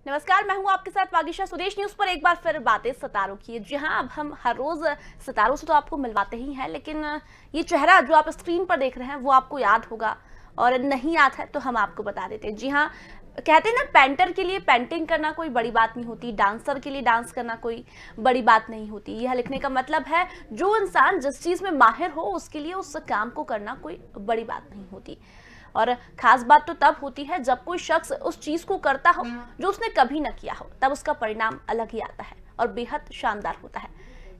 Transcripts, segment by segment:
नमस्कार, मैं हूं आपके साथ वागीशा। स्वदेश न्यूज पर एक बार फिर बातें सितारों की। जी हां, अब हम हर रोज सितारों से तो आपको मिलवाते ही हैं, लेकिन ये चेहरा जो आप स्क्रीन पर देख रहे हैं वो आपको याद होगा, और नहीं याद है तो हम आपको बता देते हैं। जी हां, कहते हैं ना, पेंटर के लिए पेंटिंग करना कोई बड़ी बात नहीं होती, डांसर के लिए डांस करना कोई बड़ी बात नहीं होती। यह लिखने का मतलब है जो इंसान जिस चीज में माहिर हो उसके लिए उस काम को करना कोई बड़ी बात नहीं होती। और खास बात तो तब होती है जब कोई शख्स उस चीज को करता हो जो उसने कभी न किया हो, तब उसका परिणाम अलग ही आता है और बेहद शानदार होता है।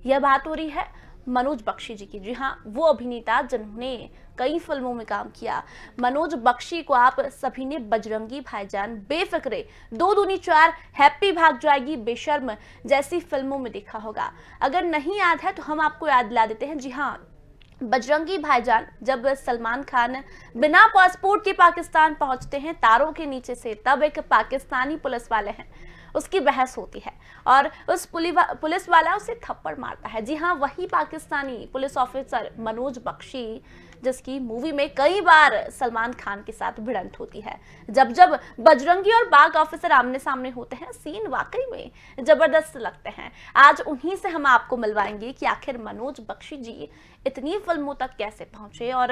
यह बात हो रही है मनोज बख्शी जी की। जी हाँ, वो अभिनेता जिन्होंने कई फिल्मों में काम किया। मनोज बख्शी को आप सभी ने बजरंगी भाईजान, बेफिक्रे, दो दूनी चार, हैप्पी भाग जाएगी, बेशर्म जैसी फिल्मों में देखा होगा। अगर नहीं याद है तो हम आपको याद दिला देते हैं। जी हाँ, बजरंगी भाईजान जब सलमान खान बिना पासपोर्ट के पाकिस्तान पहुंचते हैं तारों के नीचे से, तब एक पाकिस्तानी पुलिस वाले हैं, उसकी बहस होती है और उस पुलिस वाला उसे थप्पड़ मारता है। जी हाँ, वही पाकिस्तानी पुलिस ऑफिसर मनोज बख्शी जिसकी मूवी में कई बार सलमान खान के साथ भिड़ंत होती है। जब जब बजरंगी और बाघ ऑफिसर आमने सामने होते हैं, सीन वाकई में जबरदस्त लगते हैं। आज उन्हीं से हम आपको मिलवाएंगे कि आखिर मनोज बख्शी जी इतनी फिल्मों तक कैसे पहुंचे और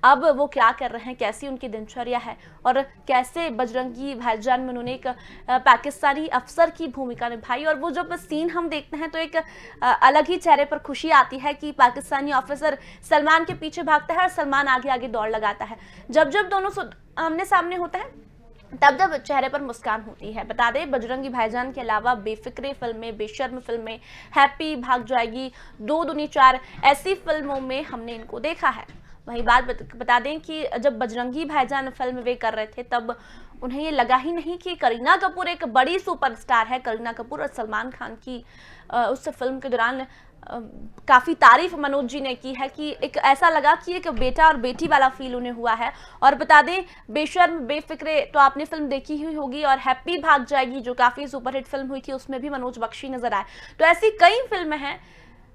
अब वो क्या कर रहे हैं, कैसी उनकी दिनचर्या है और कैसे बजरंगी भाईजान में उन्होंने एक पाकिस्तानी अफसर की भूमिका निभाई। और वो जब सीन हम देखते हैं तो एक अलग ही चेहरे पर खुशी आती है कि पाकिस्तानी ऑफिसर सलमान के पीछे भागता है और सलमान आगे आगे दौड़ लगाता है। जब जब दोनों आमने सामने होते हैं तब जब चेहरे पर मुस्कान होती है। बता दें, बजरंगी भाईजान के अलावा बेफिक्रे फिल्में, बेशर्म फिल्में, हैप्पी भाग जाएगी, दो दूनी चार, ऐसी फिल्मों में हमने इनको देखा है। वही बात बता दें कि जब बजरंगी भाईजान फिल्म वे कर रहे थे तब उन्हें ये लगा ही नहीं कि करीना कपूर एक बड़ी सुपरस्टार है। करीना कपूर और सलमान खान की उस फिल्म के दौरान काफ़ी तारीफ मनोज जी ने की है कि एक ऐसा लगा कि एक बेटा और बेटी वाला फील उन्हें हुआ है। और बता दें, बेशर्म, बेफिक्रे तो आपने फिल्म देखी हुई होगी, और हैप्पी भाग जाएगी जो काफ़ी सुपरहिट फिल्म हुई थी, उसमें भी मनोज बख्शी नजर आए। तो ऐसी कई फिल्में हैं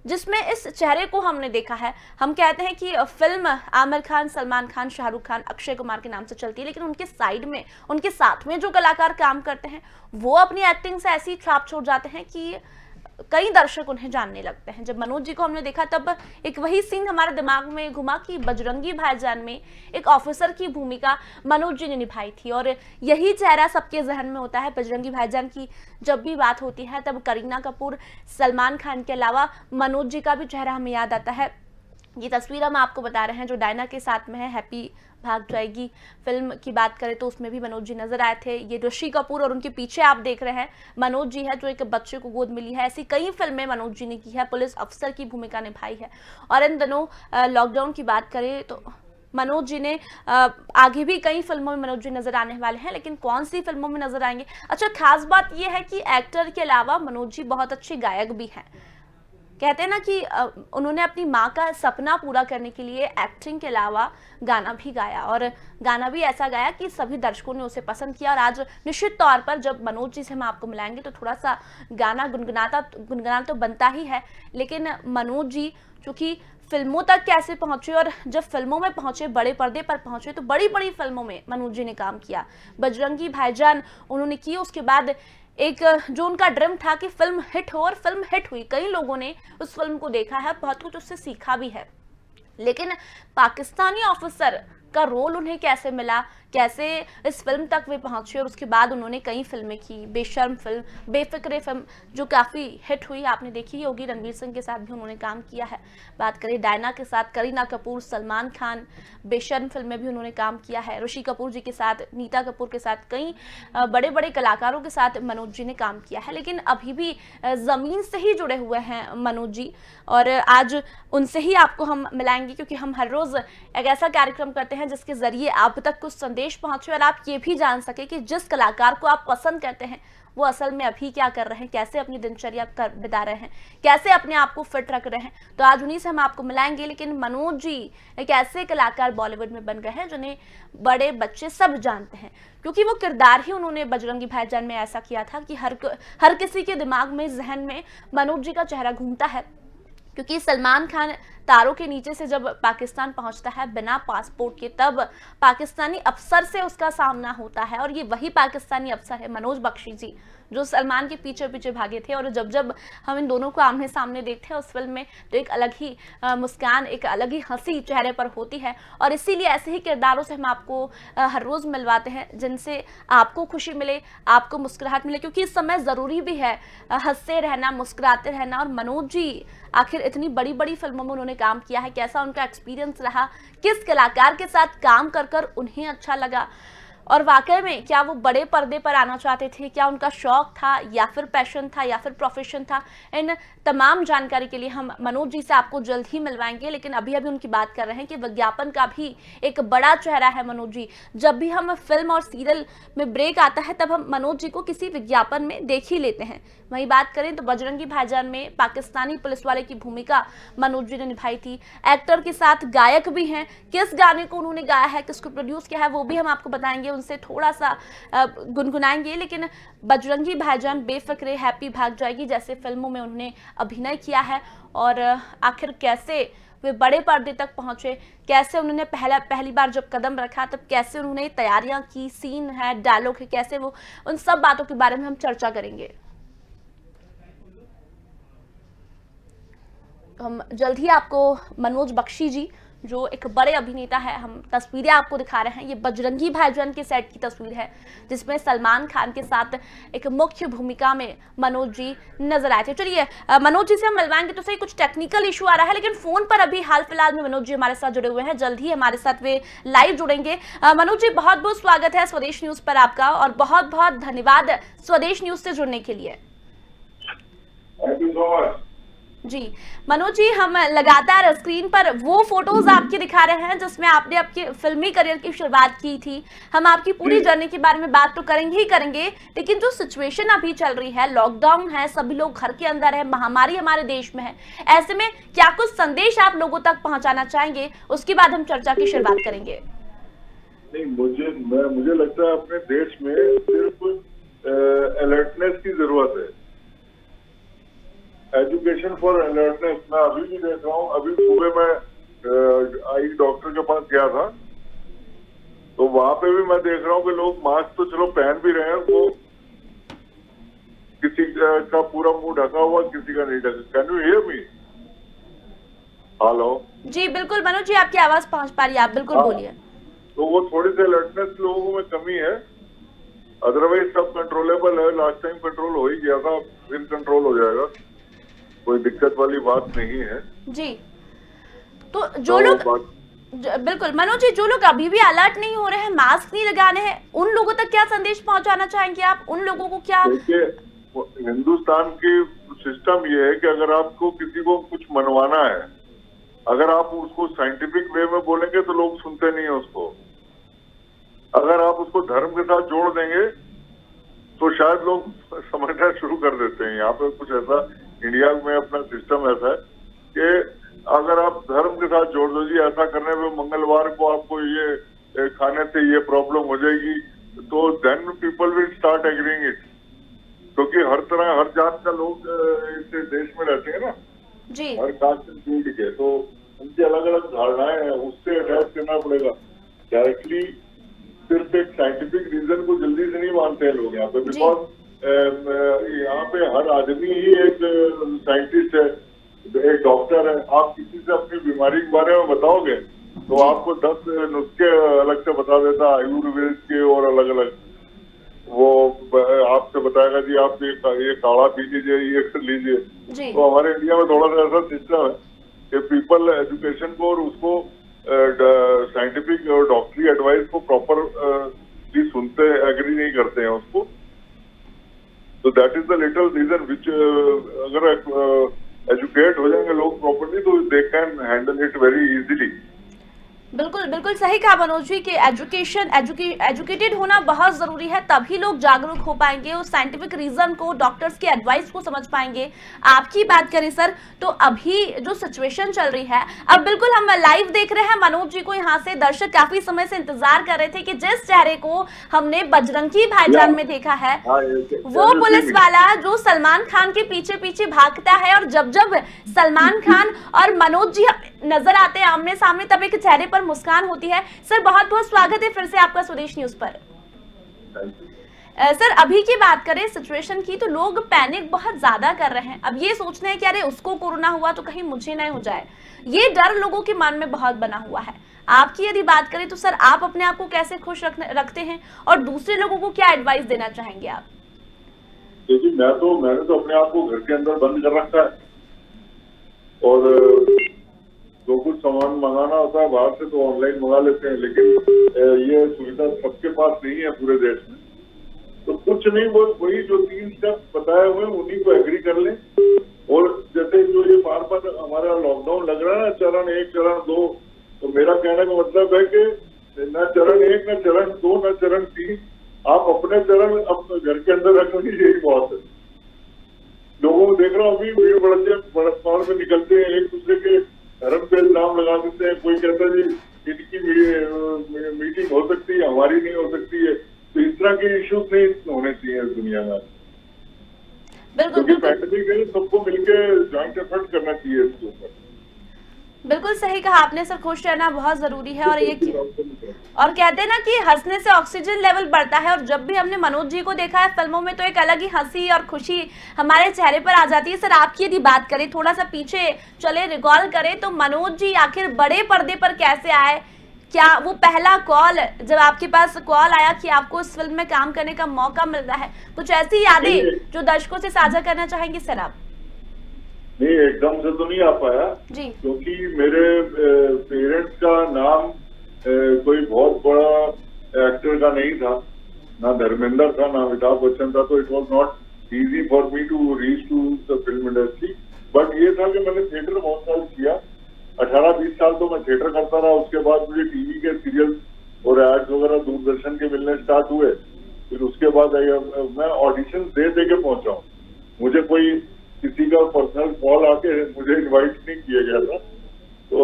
जिसमें इस चेहरे को हमने देखा है। हम कहते हैं कि फिल्म आमिर खान, सलमान खान, शाहरुख खान, अक्षय कुमार के नाम से चलती है, लेकिन उनके साइड में, उनके साथ में जो कलाकार काम करते हैं वो अपनी एक्टिंग से ऐसी छाप छोड़ जाते हैं कि कई दर्शक उन्हें जानने लगते हैं। जब मनोज जी को हमने देखा तब एक वही सीन हमारे दिमाग में घुमा कि बजरंगी भाईजान में एक ऑफिसर की भूमिका मनोज जी ने निभाई थी, और यही चेहरा सबके जहन में होता है। बजरंगी भाईजान की जब भी बात होती है तब करीना कपूर, सलमान खान के अलावा मनोज जी का भी चेहरा हमें याद आता है। ये तस्वीर हम आपको बता रहे हैं जो डायना के साथ में है। हैप्पी भाग जाएगी फिल्म की बात करें तो उसमें भी मनोज जी नजर आए थे। ये ऋषि कपूर और उनके पीछे आप देख रहे हैं मनोज जी है जो एक बच्चे को गोद मिली है। ऐसी कई फिल्में मनोज जी ने की है, पुलिस अफसर की भूमिका निभाई है। और इन दिनों लॉकडाउन की बात करें तो मनोज जी ने आगे भी कई फिल्मों में मनोज जी नजर आने वाले हैं, लेकिन कौन सी फिल्मों में नजर आएंगे? अच्छा, खास बात यह है कि एक्टर के अलावा मनोज जी बहुत अच्छे गायक भी हैं। कहते हैं ना कि उन्होंने अपनी माँ का सपना पूरा करने के लिए एक्टिंग के अलावा गाना भी गाया, और गाना भी ऐसा गाया कि सभी दर्शकों ने उसे पसंद किया। और आज निश्चित तौर पर जब मनोज जी से हम आपको मिलाएंगे तो थोड़ा सा गाना गुनगुनाना तो बनता ही है, लेकिन मनोज जी चूंकि फिल्मों तक कैसे पहुंचे और जब फिल्मों में पहुंचे, बड़े पर्दे पर पहुंचे, तो बड़ी बड़ी फिल्मों में मनोज जी ने काम किया। बजरंगी भाईजान उन्होंने की, उसके बाद एक जो उनका ड्रीम था कि फिल्म हिट हो, और फिल्म हिट हुई। कई लोगों ने उस फिल्म को देखा है, बहुत कुछ उससे सीखा भी है। लेकिन पाकिस्तानी ऑफिसर का रोल उन्हें कैसे मिला, कैसे इस फिल्म तक वे पहुंचे, और उसके बाद उन्होंने कई फिल्में की। बेशर्म फिल्म, बेफिक्रे फिल्म जो काफ़ी हिट हुई, आपने देखी होगी। रणवीर सिंह के साथ भी उन्होंने काम किया है। बात करें डायना के साथ, करीना कपूर, सलमान खान, बेशर्म फिल्म में भी उन्होंने काम किया है। ऋषि कपूर जी के साथ, नीता कपूर के साथ, कई बड़े बड़े कलाकारों के साथ मनोज जी ने काम किया है। लेकिन अभी भी ज़मीन से ही जुड़े हुए हैं मनोज जी, और आज उनसे ही आपको हम मिलाएंगे, क्योंकि हम हर रोज़ एक ऐसा कार्यक्रम करते हैं जिसके जरिए आप तक कुछ संदेश पहुंचे और आप ये भी जान सके कि जिस कलाकार को आप पसंद करते हैं वो असल में अभी क्या कर रहे हैं, कैसे अपनी दिनचर्या बिता रहे हैं, कैसे अपने आप को फिट रख रहे हैं। तो आज उन्हीं से हम आपको मिलाएंगे। लेकिन मनोज जी एक ऐसे कलाकार बॉलीवुड में बन गए हैं जिन्हें बड़े बच्चे सब जानते हैं, क्योंकि वो किरदार ही उन्होंने बजरंगी भाईजान में ऐसा किया था कि हर किसी के दिमाग में, जहन में मनोज जी का चेहरा घूमता है। क्योंकि सलमान खान तारों के नीचे से जब पाकिस्तान पहुंचता है बिना पासपोर्ट के, तब पाकिस्तानी अफसर से उसका सामना होता है। और ये वही पाकिस्तानी अफसर है मनोज बख्शी जी, जो सलमान के पीछे पीछे भागे थे। और जब जब हम इन दोनों को आमने सामने देखते हैं उस फिल्म में, तो एक अलग ही मुस्कान, एक अलग ही हंसी चेहरे पर होती है। और इसीलिए ऐसे ही किरदारों से हम आपको हर रोज मिलवाते हैं, जिनसे आपको खुशी मिले, आपको मुस्कुराहट मिले, क्योंकि इस समय जरूरी भी है हंसते रहना, मुस्कुराते रहना। और मनोज जी आखिर इतनी बड़ी बड़ी फिल्मों में उन्होंने काम किया है, कैसा उनका एक्सपीरियंस रहा, किस कलाकार के साथ काम कर कर उन्हें अच्छा लगा, और वाकई में क्या वो बड़े पर्दे पर आना चाहते थे, क्या उनका शौक था या फिर पैशन था या फिर प्रोफेशन था। इन तमाम जानकारी के लिए हम मनोज जी से आपको जल्द ही मिलवाएंगे। लेकिन अभी अभी उनकी बात कर रहे हैं कि विज्ञापन का भी एक बड़ा चेहरा है मनोज जी। जब भी हम फिल्म और सीरियल में ब्रेक आता है तब हम मनोज जी को किसी विज्ञापन में देख ही लेते हैं। वहीं बात करें तो बजरंगी भाईजान में पाकिस्तानी पुलिस वाले की भूमिका मनोज जी ने निभाई थी। एक्टर के साथ गायक भी हैं, किस गाने को उन्होंने गाया है, किसको प्रोड्यूस किया है, वो भी हम आपको बताएंगे, उनसे थोड़ा सा गुनगुनाएंगे। लेकिन बजरंगी भाईजान, बेफिक्रे, हैप्पी भाग जाएगी जैसे फिल्मों में उन्होंने अभिनय किया है, और आखिर कैसे वे बड़े पर्दे तक पहुंचे, कैसे उन्होंने पहली बार जब कदम रखा तब कैसे उन्होंने तैयारियां की, सीन है, डायलॉग है, कैसे वो, उन सब बातों के बारे में हम चर्चा करेंगे। हम जल्द ही आपको मनोज बख्शी जी, जो एक बड़े अभिनेता है, हम तस्वीरें आपको दिखा रहे हैं। ये बजरंगी भाईजान के सेट की तस्वीर है, जिसमें सलमान खान के साथ एक मुख्य भूमिका में मनोज जी नजर आए थे। चलिए मनोज जी से हम मिलवाएंगे। तो सही कुछ टेक्निकल इशू आ रहा है, लेकिन फोन पर अभी हाल फिलहाल में मनोज जी हमारे साथ जुड़े हुए हैं, जल्द ही हमारे साथ वे लाइव जुड़ेंगे। मनोज जी, बहुत बहुत स्वागत है स्वदेश न्यूज पर आपका, और बहुत बहुत धन्यवाद स्वदेश न्यूज से जुड़ने के लिए। जी मनोज जी, हम लगातार स्क्रीन पर वो फोटोज आपके दिखा रहे हैं जिसमें आपने आपके फिल्मी करियर की शुरुआत की थी। हम आपकी पूरी जर्नी के बारे में बात तो करेंगे ही करेंगे, लेकिन जो सिचुएशन अभी चल रही है, लॉकडाउन है, सभी लोग घर के अंदर है, महामारी हमारे देश में है, ऐसे में क्या कुछ संदेश आप लोगों तक पहुंचाना चाहेंगे, उसके बाद हम चर्चा की शुरुआत करेंगे। नहीं, मुझे लगता है अपने देश में सिर्फ अलर्टनेस की जरूरत है, एजुकेशन फॉर अलर्टनेस। मैं अभी भी देख रहा हूँ, अभी सुबह मैं आई डॉक्टर के पास गया था, तो वहां पे भी मैं देख रहा हूँ कि लोग मास्क तो चलो पहन भी रहे हैं, वो किसी का पूरा मुंह ढका हुआ, किसी का नहीं ढका। Can you hear me? Hello जी बिल्कुल मनोज जी, आपकी आवाज पहुंच पा रही है, आप बिल्कुल बोलिए। तो वो थोड़ी सी अलर्टनेस लोगों में कमी है, अदरवाइज सब कंट्रोलेबल है। लास्ट टाइम कंट्रोल हो ही गया था, फिर कंट्रोल हो जाएगा, कोई दिक्कत वाली बात नहीं है जी। तो जो लोग बिल्कुल मनोज जी, जो लोग अभी भी अलर्ट नहीं हो रहे हैं, मास्क नहीं लगाने हैं, उन लोगों तक क्या संदेश पहुंचाना चाहेंगे आप? उन लोगों को क्या? देखिए, हिंदुस्तान की सिस्टम ये है कि अगर आपको किसी को कुछ मनवाना है, अगर आप उसको साइंटिफिक वे में बोलेंगे तो लोग सुनते नहीं है उसको। अगर आप उसको धर्म के साथ जोड़ देंगे तो शायद लोग समझना शुरू कर देते हैं। यहाँ पे कुछ ऐसा इंडिया में अपना सिस्टम ऐसा है कि अगर आप धर्म के साथ जोड़ दो, जी ऐसा करने में मंगलवार को आपको ये खाने से ये प्रॉब्लम हो जाएगी, तो then people will start agreeing it, क्योंकि हर तरह हर जात का लोग इस देश में रहते हैं ना जी, हर कास्ट फील्ड के, तो उनकी अलग अलग धारणाएं हैं, उससे अटैच करना पड़ेगा। डायरेक्टली सिर्फ एक साइंटिफिक रीजन को जल्दी से नहीं मानते हैं लोग यहाँ पे, बिकॉज यहाँ पे हर आदमी ही एक साइंटिस्ट है, एक डॉक्टर है। आप किसी से अपनी बीमारी के बारे में बताओगे तो आपको 10 नुस्खे अलग से बता देता, आयुर्वेद के और अलग अलग। वो आपसे बताएगा जी आप ये काढ़ा पी लीजिए, ये कर लीजिए। तो हमारे इंडिया में थोड़ा सा ऐसा सिस्टम है कि पीपल एजुकेशन को और उसको साइंटिफिक और डॉक्टरी एडवाइस को प्रॉपर सुनते, एग्री नहीं करते हैं उसको। तो that is the little reason which अगर एजुकेट हो जाएंगे लोग प्रॉपरली तो they can handle it very easily. बिल्कुल बिल्कुल सही कहा मनोज जी कि एजुकेटेड होना बहुत जरूरी है, तभी लोग जागरूक हो पाएंगे, उस साइंटिफिक रीजन को, डॉक्टर्स के एडवाइस को समझ पाएंगे। आपकी बात करें सर, तो अभी जो सिचुएशन चल रही है, अब बिल्कुल हम लाइव देख रहे हैं मनोज जी को, यहाँ से दर्शक काफी समय से इंतजार कर रहे थे कि जिस चेहरे को हमने बजरंगी भाईजान में देखा है, वो पुलिस वाला जो सलमान खान के पीछे पीछे भागता है, और जब जब सलमान खान और मनोज जी नजर आते हैं आमने सामने तब एक चेहरे पर मुस्कान होती है। सर बहुत बहुत स्वागत है फिर से आपका स्वदेश न्यूज पर। सर अभी की बात करें सिचुएशन की तो लोग पैनिक बहुत ज्यादा कर रहे हैं। अब ये सोच रहे हैं कि अरे उसको कोरोना हुआ तो कहीं मुझे नहीं हो जाए, ये डर लोगों के मन में बहुत बना हुआ है। आपकी यदि बात करें तो सर आप अपने आप को कैसे खुश रखते हैं और दूसरे लोगों को क्या एडवाइस देना चाहेंगे आप? देखिए मैंने तो अपने आप को घर के अंदर बंद कर रखा है और जो कुछ सामान मंगाना होता है बाहर से तो ऑनलाइन मंगा लेते हैं, लेकिन ये सुविधा सबके पास नहीं है पूरे देश में। तो कुछ नहीं, वो वही जो 3 स्टेप बताए हुए उन्हीं को एग्री कर लें। और जैसे जो ये बार बार हमारा लॉकडाउन लग रहा है ना, चरण 1 चरण 2, तो मेरा कहने का मतलब है कि न चरण 1 न चरण 2 न चरण 3, आप अपने चरण अपने घर के अंदर रखेंगे, यही बहुत है। लोगों को देख रहा हूँ अभी भीड़ बड़कपाड़ में निकलते हैं, एक दूसरे के धर्म पे इल्जाम लगा देते हैं। कोई कहता है जी इनकी मीटिंग हो सकती है, हमारी नहीं हो सकती है। तो इस तरह के इश्यूज नहीं होने चाहिए इस दुनिया में, क्योंकि पैंडेमिक है, सबको मिलकर ज्वाइंट एफर्ट करना चाहिए इसके ऊपर। बिल्कुल सही कहा आपने सर, खुश रहना बहुत जरूरी है। और कहते हैं ना कि हंसने से ऑक्सीजन लेवल बढ़ता है, और जब भी हमने मनोज जी को देखा है फिल्मों में तो एक अलग ही हंसी और खुशी हमारे चेहरे पर आ जाती है। सर आपकी यदि बात करें, थोड़ा सा पीछे चले रिकॉल करें तो मनोज जी आखिर बड़े पर्दे पर कैसे आए? क्या वो पहला कॉल जब आपके पास कॉल आया कि आपको इस फिल्म में काम करने का मौका मिल रहा है, कुछ ऐसी यादें जो दर्शकों से साझा करना चाहेंगे सर आप? नहीं, एकदम से तो नहीं आ पाया जी, क्योंकि मेरे पेरेंट्स का नाम कोई बहुत बड़ा एक्टर का नहीं था, ना धर्मेंद्र था ना अमिताभ बच्चन था, तो it was not easy for me to reach to the film industry. But ये था कि मैंने थिएटर बहुत साल किया, 18-20 साल तो मैं थिएटर करता रहा। उसके बाद मुझे टीवी के सीरियल और एड्स वगैरह दूरदर्शन के मिलने स्टार्ट हुए। फिर उसके बाद मैं ऑडिशन दे के पहुंचा हूँ। मुझे कोई किसी का पर्सनल कॉल आके मुझे इनवाइट नहीं किया गया था। तो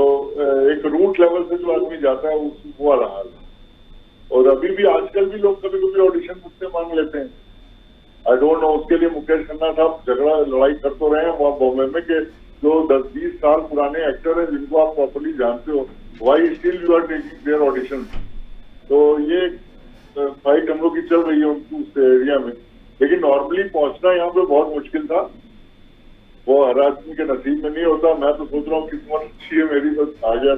एक रूट लेवल से जो आदमी जाता है वो वाला हाल है। और अभी भी आजकल भी लोग कभी कभी ऑडिशन मुझसे मांग लेते हैं। आई डोंट नो, उसके लिए मुकेश खन्ना साहब झगड़ा लड़ाई कर तो रहे हैं वहाँ बॉम्बे में कि जो 10-20 साल पुराने एक्टर हैं जिनको आप प्रॉपर्ली जानते हो, why still you are taking their audition. तो ये फाइट हम लोग की चल रही है उस एरिया में। लेकिन नॉर्मली पहुंचना यहाँ पे बहुत मुश्किल था, वो हर आदमी के नसीब में नहीं होता। मैं तो सोच रहा हूँ किस्मत अच्छी है मेरी, बस आ गया।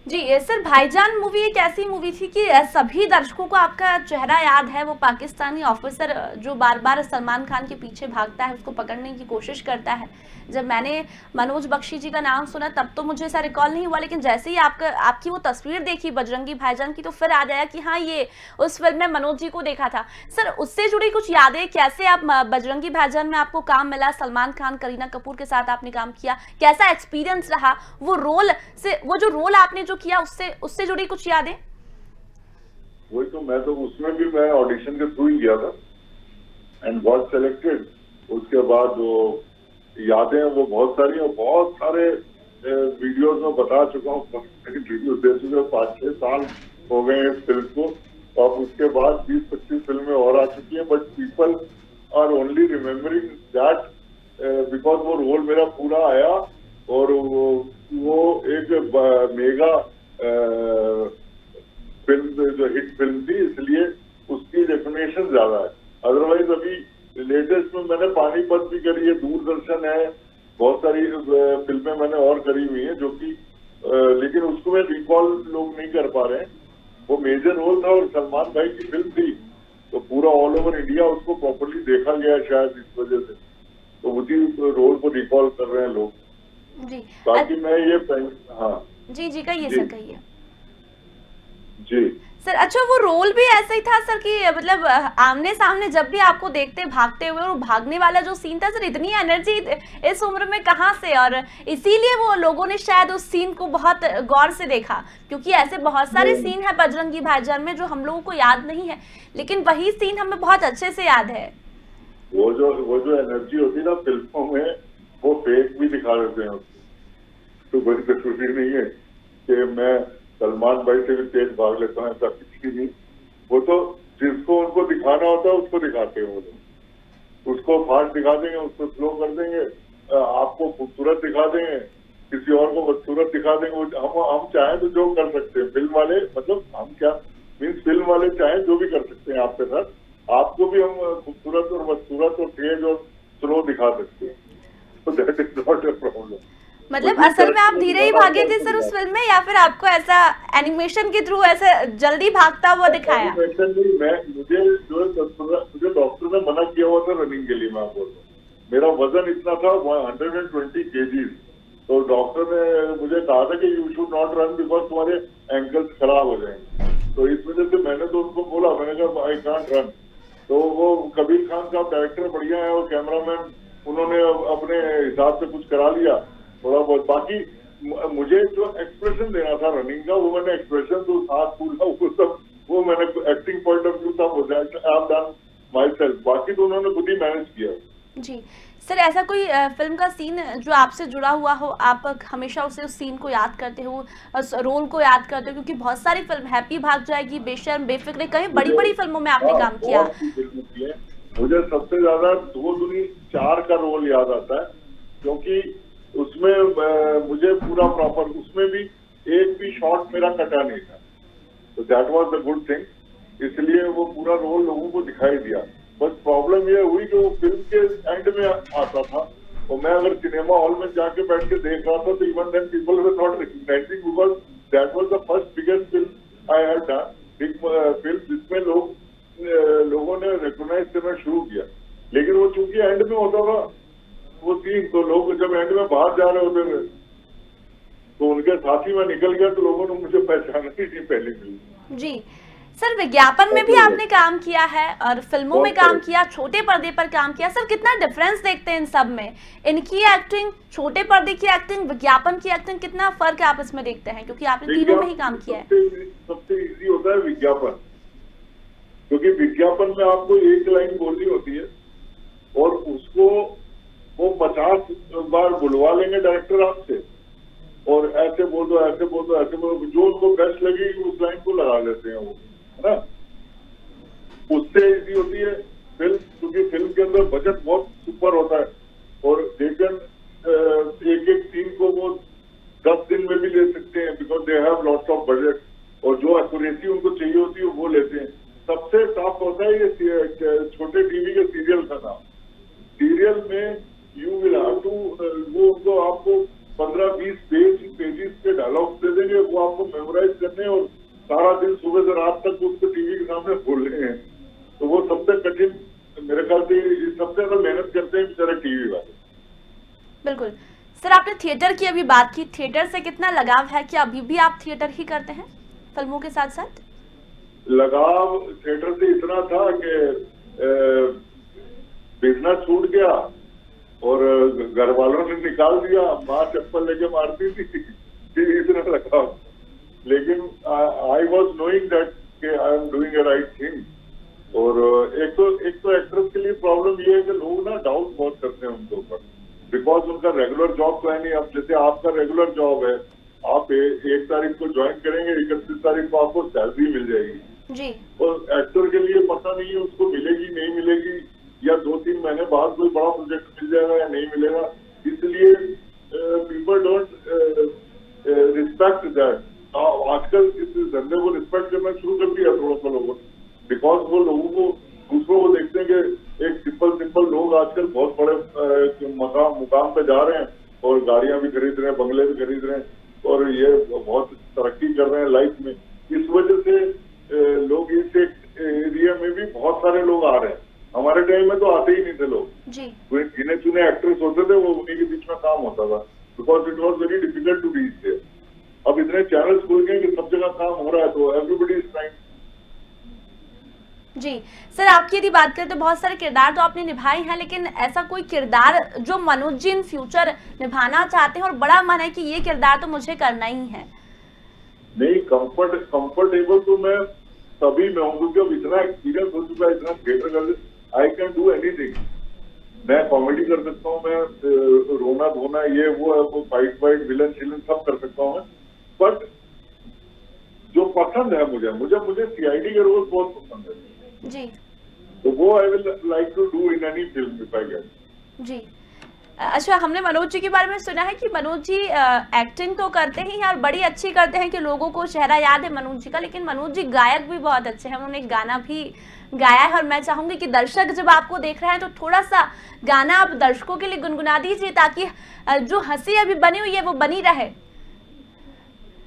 जी सर, भाईजान मूवी एक ऐसी मूवी थी कि सभी दर्शकों को आपका चेहरा याद है। वो पाकिस्तानी ऑफिसर जो बार बार सलमान खान के पीछे भागता है, उसको पकड़ने की कोशिश करता है। जब मैंने मनोज बख्शी जी का नाम सुना तब तो मुझे ऐसा रिकॉल नहीं हुआ, लेकिन जैसे ही आपकी वो तस्वीर देखी बजरंगी भाईजान की तो फिर आ गया कि हाँ ये उस फिल्म में मनोज जी को देखा था। सर उससे जुड़ी कुछ यादें, कैसे आप बजरंगी भाईजान में आपको काम मिला, सलमान खान करीना कपूर के साथ आपने काम किया, कैसा एक्सपीरियंस रहा वो रोल से, वो जो रोल आपने जो किया उससे जुड़ी कुछ यादें? वही तो, मैं तो उसमें भी मैं ऑडिशन के थ्रू ही गया था एंड गॉट सेलेक्टेड। उसके बाद वो यादें वो बहुत सारी और बहुत सारे वीडियोस में बता चुका हूँ। वीडियो दे चुके 5-6 साल हो गए इस फिल्म को, और उसके बाद 20-25 फिल्में और आ चुकी हैं। But people are only remembering that because वो रोल मेरा पूरा आया और वो एक मेगा फिल्म जो हिट फिल्म थी, इसलिए उसकी डेफिनेशन ज्यादा है। अदरवाइज अभी लेटेस्ट में मैंने पानीपत भी करी है, दूरदर्शन है, बहुत सारी फिल्में मैंने और करी हुई है जो कि लेकिन उसको मैं रिकॉल लोग नहीं कर पा रहे हैं। वो मेजर रोल था और सलमान भाई की फिल्म थी, तो पूरा ऑल ओवर इंडिया उसको प्रॉपर्ली देखा गया शायद इस वजह से, तो उसी रोल को रिकॉल कर रहे हैं लोग जी। बाकी मैं ये हाँ जी कहिए सर, कहिए जी सर। अच्छा वो रोल भी ऐसा ही था सर कि मतलब आमने सामने जब भी आपको देखते भागते हुए, और भागने वाला जो सीन था सर, इतनी एनर्जी इस उम्र में कहाँ से, और इसीलिए वो लोगों ने शायद उस सीन को बहुत गौर से देखा, क्योंकि ऐसे बहुत सारे सीन है बजरंगी भाईजान में जो हम लोगों को याद नहीं है, लेकिन वही सीन हमें बहुत अच्छे से याद है। वो जो एनर्जी होती है ना फिल्मों में, वो फेक भी दिखा देते हैं, तो बड़ी जरूरी नहीं है कि मैं सलमान भाई से भी तेज भाग लेता हूँ, ऐसा कुछ नहीं। वो तो जिसको उनको दिखाना होता है उसको दिखाते हैं, वो लोग उसको फास्ट दिखा देंगे, उसको स्लो कर देंगे, आपको खूबसूरत दिखा देंगे, किसी और को बदसूरत दिखा देंगे। हम चाहें तो जो कर सकते हैं फिल्म वाले, मतलब हम क्या मीन्स फिल्म वाले चाहें जो भी कर सकते हैं आपके साथ, आपको भी हम खूबसूरत और बदसूरत और तेज और स्लो दिखा सकते हैं। तो that is not a problem. मतलब असल में आप धीरे ही भागे थे सर उस फिल्म में, या फिर आपको ऐसा एनिमेशन के थ्रू ऐसे जल्दी भागता हुआ दिखाया? एनिमेशन नहीं, मुझे डॉक्टर ने मना किया हुआ था रनिंग के लिए। मैं बोल रहा हूँ मेरा वजन इतना था 120 kg, तो डॉक्टर ने मुझे कहा था कि you should not run because तुम्हारे एंकल्स खराब हो जाएंगे। तो इस वजह से मैंने तो उनको बोला, मैंने कहा आई कांट रन। तो वो कबीर खान साहब डायरेक्टर बढ़िया है और कैमरामैन, उन्होंने अपने हिसाब से कुछ करा लिया थोड़ा बहुत। बाकी मुझे जो एक्सप्रेशन देना था रनिंग का, वो मैंने एक्सप्रेशन तो साथ पूरा वो सब वो मैंने एक्टिंग पॉइंट ऑफ व्यू था वो डन माई सेल्फ। बाकी तो उन्होंने खुद ही मैनेज किया। जी सर, ऐसा कोई फिल्म का सीन जो आपसे जुड़ा हुआ हो, आप हमेशा उस सीन को याद करते हो, उस रोल को याद करते हो? क्योंकि बहुत सारी फिल्म, हैप्पी भाग जाएगी, बेशर्म, बेफिक्रे, कई बड़ी बड़ी फिल्मों में आपने काम किया। मुझे सबसे ज्यादा 2 दूनी 4 का रोल याद आता है, क्योंकि उसमें मुझे पूरा प्रॉपर, उसमें भी एक भी शॉट मेरा कटा नहीं था, तो that was the good thing. इसलिए वो पूरा रोल लोगों को दिखाई दिया। बस प्रॉब्लम ये हुई कि वो फिल्म के एंड में आता था, और मैं अगर सिनेमा हॉल में जाके बैठ के देख रहा था तो even then people were not recognising, because that was the first biggest film I had done, big film जिसमें लोगों ने रिकॉग्नाइज करना शुरू किया। लेकिन वो चूंकि एंड में होता था वो सीन, तो लोग जब एंड में बाहर जा रहे होते थे तो उनके साथ ही मैं निकल गया, तो लोगों ने मुझे पहचाना ही नहीं पहली फिल्म। जी सर, विज्ञापन में भी आपने काम किया है और फिल्मों में काम किया, छोटे पर्दे पर काम किया। सर, कितना डिफरेंस देखते हैं इन सब में? इनकी एक्टिंग, छोटे पर्दे की एक्टिंग, विज्ञापन की एक्टिंग, कितना फर्क आप इसमें देखते हैं? क्योंकि आपने तीनों में ही काम किया है। सबसे इजी होता है विज्ञापन, क्योंकि विज्ञापन में आपको एक लाइन बोलनी होती है और उसको वो 50 बार बुलवा लेंगे डायरेक्टर आपसे, और ऐसे बोल दो, ऐसे बोल दो, ऐसे बोल दो, जो उनको बेस्ट लगेगी उस लाइन को लगा लेते हैं वो, है ना। उससे इजी होती है फिल्म, क्योंकि फिल्म के अंदर बजट बहुत सुपर होता है, और लेकिन एक एक सीन को वो 10 दिन में भी ले सकते हैं, because they have lots of budget, और जो एक्यूरेसी उनको चाहिए होती है वो लेते हैं। सबसे टफ होता है ये छोटे टीवी के सीरियल का नाम। सीरियल में यू विल हैव टू, वो उनको आपको 15-20 पेजेस के डायलॉग्स दे देंगे, वो आपको मेमोराइज करने और सारा दिन सुबह से रात तक उसको टीवी के सामने बोलने हैं। तो वो सबसे कठिन, मेरे ख्याल से सबसे ज्यादा मेहनत करते हैं बेचारे टीवी वाले। बिल्कुल सर, आपने थिएटर की अभी बात की, थिएटर से कितना लगाव है? क्या अभी भी आप थिएटर ही करते हैं फिल्मों के साथ साथ? लगाव थिएटर से इतना था कि बिजनेस छूट गया और घर वालों ने निकाल दिया, माँ चप्पल लेके मारती थी, इतना लगाव। लेकिन I was knowing that I am doing a right thing. और एक तो एक्ट्रेस के लिए प्रॉब्लम ये है कि लोग ना डाउट बहुत करते हैं उनके ऊपर, बिकॉज उनका रेगुलर जॉब तो है नहीं। अब जैसे आपका रेगुलर जॉब है, आप 1 तारीख को ज्वाइन करेंगे, 31 तारीख को आपको सैलरी मिल जाएगी जी। और एक्टर के लिए पता नहीं है उसको मिलेगी नहीं मिलेगी, या 2-3 महीने बाद कोई बड़ा प्रोजेक्ट मिल जाएगा या नहीं मिलेगा। इसलिए पीपल डोंट रिस्पेक्ट दैट। आजकल इस धंधे को रिस्पेक्ट करना शुरू कर दिया थोड़ा सा लोगों ने, बिकॉज वो लोगों को, दूसरों को देखते हैं कि एक सिंपल लोग आजकल बहुत बड़े मुकाम पे जा रहे हैं और गाड़ियां भी खरीद रहे हैं, बंगले भी खरीद रहे हैं, और ये बहुत तरक्की कर रहे हैं लाइफ में। इस वजह से लोग इस एरिया में भी बहुत सारे लोग आ रहे हैं। हमारे टाइम में तो आते ही नहीं थे लोग जी। गिने चुने एक्ट्रेस होते थे, वो उन्हीं के बीच में काम होता था, because it was very difficult to reach there. अब इतने चैनल्स खुल गए कि सब जगह काम हो रहा है, तो एवरीबॉडी इज ट्राइंग। जी सर, आपकी यदि बात करें तो बहुत सारे किरदार तो आपने निभाए हैं, लेकिन ऐसा कोई किरदार जो मनोज जी इन फ्यूचर निभाना चाहते हैं और बड़ा मन है कि ये किरदार तो मुझे करना ही है? नहीं, कंफर्टेबल तो मैं तभी में हूँ क्योंकि अब इतना एक्सपीरियंस हो चुका है, इतना थिएटर कर, आई कैन डू एनीथिंग। मैं कॉमेडी कर सकता हूँ, मैं रोना धोना ये वो फाइट विलन सब कर सकता हूँ, बट जो पसंद है मुझे सीआईडी के रोल बहुत पसंद है जी, तो वो I will like to do in any film if I get. जी अच्छा, हमने मनोज जी के बारे में सुना है कि मनोज जी एक्टिंग तो करते ही हैं और बड़ी अच्छी करते हैं कि लोगों को चेहरा याद है मनोज जी का, लेकिन मनोज जी गायक भी बहुत अच्छे हैं। उन्होंने एक गाना भी गाया है और मैं चाहूंगी कि दर्शक जब आपको देख रहे हैं तो थोड़ा सा गाना आप दर्शकों के लिए गुनगुना दीजिए, ताकि जो हंसी अभी बनी हुई है वो बनी रहे।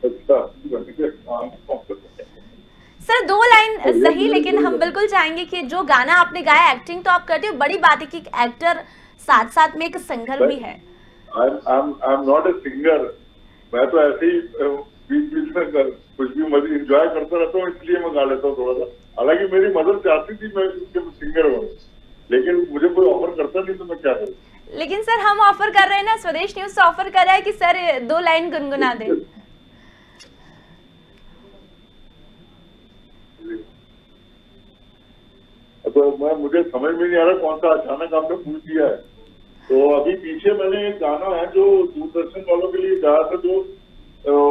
अच्छा, सर 2 लाइन सही, लेकिन हम बिल्कुल चाहेंगे कि जो गाना आपने गाया, एक्टिंग तो आप करते हो, बड़ी बात है कि एक एक्टर साथ साथ में एक सिंगर भी है। I am not a singer. मैं तो ऐसे ही बीच बीच में कुछ भी मजे इंजॉय करता रहता हूँ, इसलिए मैं गा लेता हूँ थोड़ा सा। हालांकि मेरी मदर चाहती थी मैं सिंगर बनूं, लेकिन मुझे कोई ऑफर करता नहीं तो मैं क्या करूँ। लेकिन सर हम ऑफर कर रहे हैं ना, स्वदेश न्यूज से ऑफर कर रहा है कि सर 2 लाइन गुनगुना दे। तो मुझे समझ में नहीं आ रहा कौन सा अचानक आपने पूछ दिया है। तो अभी पीछे मैंने एक गाना है जो दूरदर्शन वालों के लिए गाया था, जो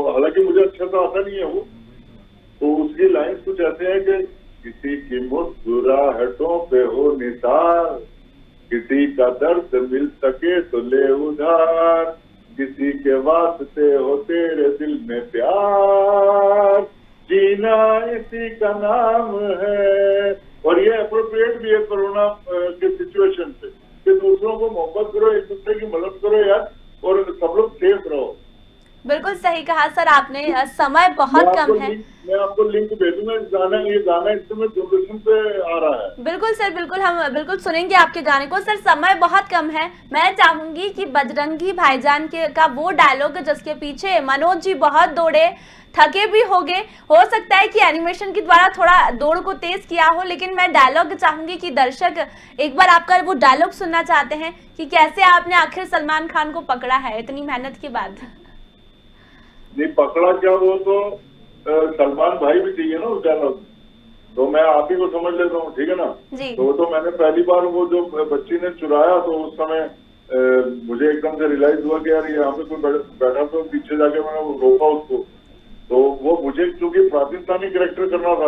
हालांकि मुझे अच्छा सा आता नहीं है वो। तो उसकी लाइंस कुछ ऐसे हैं कि किसी की मुस्कुराहटों पे हो निसार, किसी का दर्द मिल सके तो ले उधार, किसी के वास्ते हो तेरे दिल में प्यार, जीना इसी का नाम है। और ये अप्रोप्रिएट भी है कोरोना के सिचुएशन पे कि दूसरों को मोहब्बत करो, एक दूसरे की मदद करो यार, और सब लोग सेफ रहो। बिल्कुल सही कहा सर आपने। समय बहुत कम है। मैं आपको लिंक भेजूंगा। ये गाना इस समय दूरदर्शन पे आ रहा है। बिल्कुल सर, बिल्कुल, हम बिल्कुल सुनेंगे आपके गाने को। सर समय बहुत कम है, मैं चाहूंगी कि बजरंगी भाईजान के का वो डायलॉग जिसके पीछे मनोज जी बहुत दौड़े, थके भी होंगे, हो सकता है कि एनिमेशन के द्वारा थोड़ा दौड़ को तेज किया हो, लेकिन मैं डायलॉग चाहूंगी कि दर्शक एक बार आपका वो डायलॉग सुनना चाहते हैं कि कैसे आपने आखिर सलमान खान को पकड़ा है इतनी मेहनत के बाद। नहीं पकड़ा क्या, वो तो सलमान भाई भी चाहिए ना उस डायलॉग। तो मैं आप ही को समझ लेता हूँ, ठीक है ना जी। तो मैंने पहली बार वो जो बच्ची ने चुराया, तो उस समय मुझे एकदम से रियलाइज हुआ कि यार यहाँ पे कोई बैठा, तो पीछे जाके मैंने रोका उसको। तो वो मुझे क्योंकि पाकिस्तानी कैरेक्टर करना था,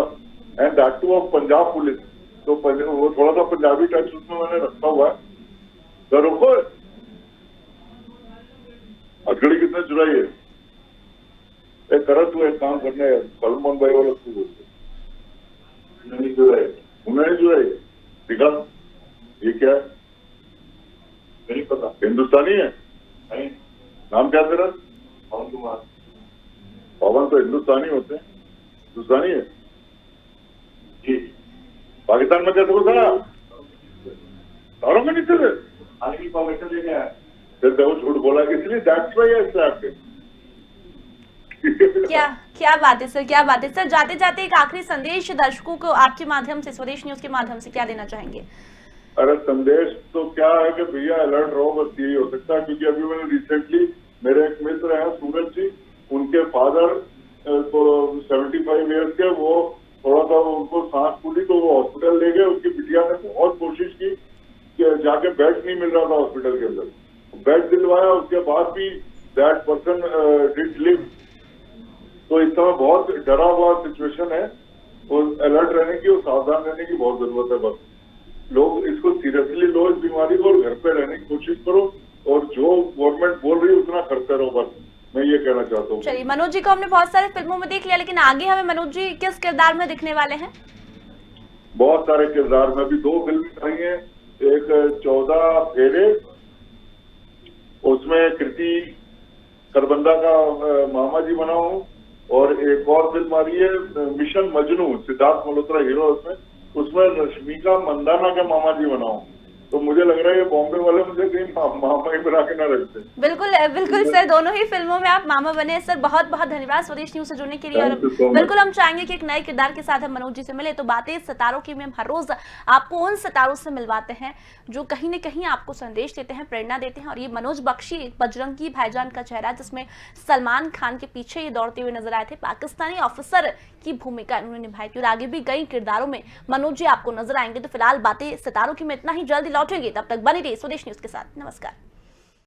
and that two of Punjab police, तो वो थोड़ा सा पंजाबी टच उसमें मैंने रखा हुआ है। तो रुको, हथकड़ी कितने चुराई है? एक करत तू एक काम करने सलमान भाई वाला तू बोलते नहीं चुराई, उन्होंने चुराई दिखा। ये क्या है? नहीं पता। हिंदुस्तानी है? नहीं। नाम क्या तेरा? पवन कुमार। पवन तो हिंदुस्तानी होते हैं। हिंदुस्तानी है जी। पाकिस्तान में कैसे घुसा? तारों में नीचे से आने की परमिशन लेके आया। फिर वो झूठ बोला, इसलिए that's why I slapped him. क्या बात है सर, क्या बात है सर। जाते जाते एक आखिरी संदेश दर्शकों को आपके माध्यम से, स्वदेश न्यूज के माध्यम से क्या देना चाहेंगे? अरे संदेश तो क्या है कि भैया अलर्ट रहो, बस यही हो सकता है। क्योंकि अभी मैंने रिसेंटली, मेरे एक मित्र हैं सूरज जी, उनके फादर तो 75 ईयर्स के, वो थोड़ा सा उनको सांस फूली तो वो हॉस्पिटल ले गए। उनकी बिटिया ने बहुत कोशिश की कि जाके बेड नहीं मिल रहा था हॉस्पिटल के अंदर, बेड दिलवाया, उसके बाद भी दैट पर्सन डिड लिव। तो इस समय बहुत डरा हुआ सिचुएशन है, और अलर्ट रहने की और सावधान रहने की बहुत जरूरत है। बस लोग इसको सीरियसली लो, इस बीमारी को, और घर पे रहने की कोशिश करो, और जो गवर्नमेंट बोल रही है उतना करते रहो, बस मैं ये कहना चाहता हूँ। चलिए, मनोज जी को हमने बहुत सारे फिल्मों में देख लिया, लेकिन आगे हमें मनोज जी किस किरदार में दिखने वाले हैं? बहुत सारे किरदार में। अभी 2 फिल्म आई हैं, एक 14 फेरे, उसमें कृति करबंदा का मामा जी बना हूँ, और एक और फिल्म आ रही है मिशन मजनू, सिद्धार्थ मल्होत्रा हीरो, उसमें रश्मिका मंदाना का मामा जी बना हूँ। तो मुझे लग रहा है ये बॉम्बे वाले मुझे कहीं मामा ही बना के ना रखते। बिल्कुल बिल्कुल सर, दोनों ही फिल्मों में आप मामा बने। सर बहुत बहुत धन्यवाद स्वदेश न्यूज से जुड़ने के लिए। और बिल्कुल हम चाहेंगे कि एक नए किरदार के साथ हम मनोज जी से मिले। तो बातें सितारों की में हम हर रोज आपको उन सितारों से मिलवाते हैं जो कहीं न कहीं आपको संदेश देते हैं, प्रेरणा देते हैं। और ये मनोज बख्शी बजरंगी भाईजान का चेहरा, जिसमें सलमान खान के पीछे ये दौड़ते हुए नजर आए थे, पाकिस्तानी ऑफिसर की भूमिका उन्होंने निभाई थी। और आगे भी कई किरदारों में मनोज जी आपको नजर आएंगे। तो फिलहाल बातें सितारों की में इतना ही, जल्दी लौटेंगे, तब तक बने रहिए स्वदेश न्यूज के साथ। नमस्कार।